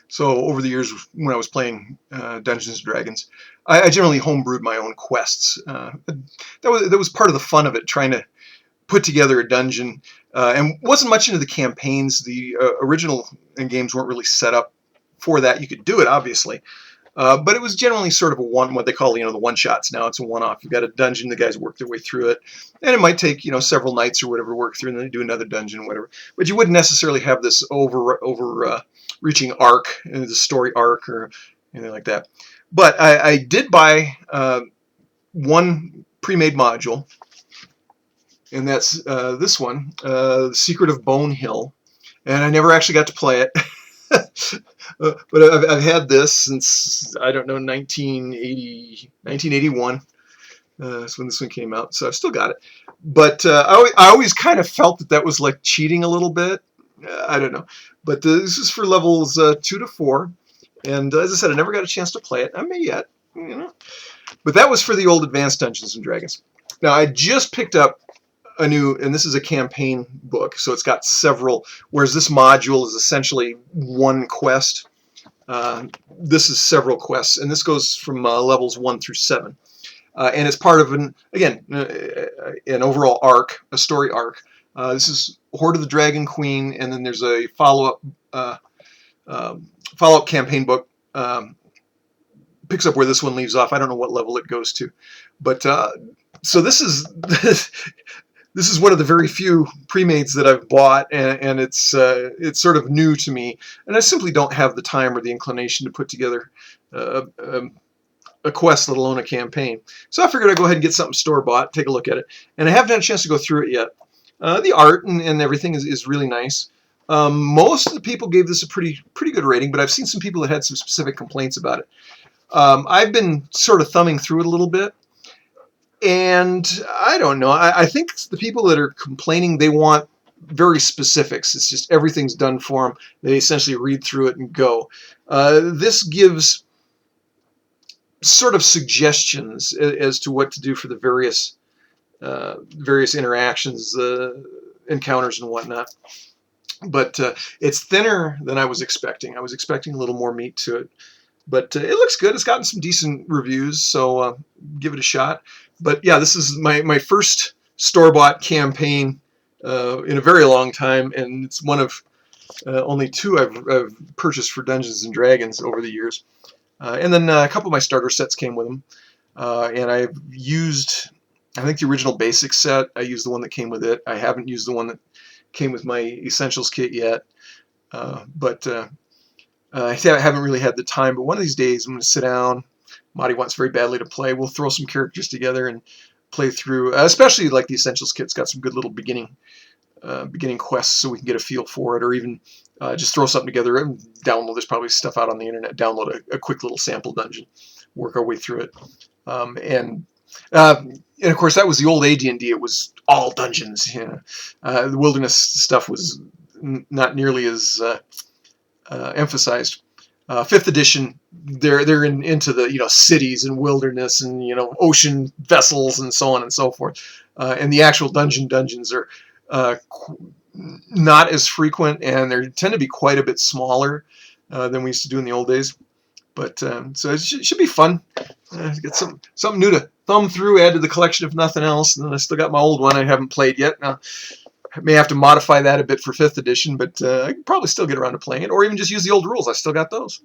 So over the years, when I was playing Dungeons and Dragons, I generally homebrewed my own quests. That was part of the fun of it, trying to put together a dungeon, and wasn't much into the campaigns. The original games weren't really set up for that. You could do it, obviously, but it was generally sort of a what they call the one shots. Now it's a one off. You've got a dungeon, the guys work their way through it, and it might take several nights or whatever to work through, and then they do another dungeon, whatever. But you wouldn't necessarily have this over reaching arc, the story arc or anything like that. But I did buy one pre-made module, and that's this one, The Secret of Bone Hill, and I never actually got to play it. But I've had this since, I don't know, 1981. That's when this one came out, so I've still got it. But I always kind of felt that was like cheating a little bit. I don't know. But this is for levels 2 to 4. And as I said, I never got a chance to play it. I may yet, But that was for the old Advanced Dungeons and Dragons. Now, I just picked up a new, and this is a campaign book, so it's got several, whereas this module is essentially one quest. This is several quests, and this goes from levels 1 through 7. And it's part of an overall arc, a story arc. This is Hoard of the Dragon Queen, and then there's a follow-up campaign book. Picks up where this one leaves off. I don't know what level it goes to, but so this is this is one of the very few pre-mades that I've bought, and it's sort of new to me, and I simply don't have the time or the inclination to put together a quest, let alone a campaign. So I figured I'd go ahead and get something store-bought, take a look at it, and I haven't had a chance to go through it yet. The art and everything is really nice. Most of the people gave this a pretty good rating, but I've seen some people that had some specific complaints about it. I've been sort of thumbing through it a little bit, and I don't know. I think the people that are complaining, they want very specifics. It's just everything's done for them. They essentially read through it and go. This gives sort of suggestions as to what to do for the various interactions, encounters, and whatnot. But it's thinner than I was expecting. I was expecting a little more meat to it. But it looks good. It's gotten some decent reviews, so give it a shot. But yeah, this is my first store-bought campaign in a very long time, and it's one of only two I've purchased for Dungeons and Dragons over the years. And then a couple of my starter sets came with them, and I've used, I think, the original basic set. I used the one that came with it. I haven't used the one that came with my Essentials kit yet, but I haven't really had the time. But one of these days, I'm going to sit down. Marty wants very badly to play. We'll throw some characters together and play through, especially like the Essentials kit's got some good little beginning quests, so we can get a feel for it, or even just throw something together and download. There's probably stuff out on the internet. Download a quick little sample dungeon, work our way through it, and of course that was the old AD&D. It was all dungeons. The wilderness stuff was not nearly as emphasized. 5th edition, they're into the cities and wilderness and ocean vessels and so on and so forth. And the actual dungeons are not as frequent, and they tend to be quite a bit smaller than we used to do in the old days. But so it should be fun. Get something new to thumb through, add to the collection if nothing else. And then I still got my old one I haven't played yet. Now, I may have to modify that a bit for 5th edition, but I can probably still get around to playing it, or even just use the old rules. I still got those.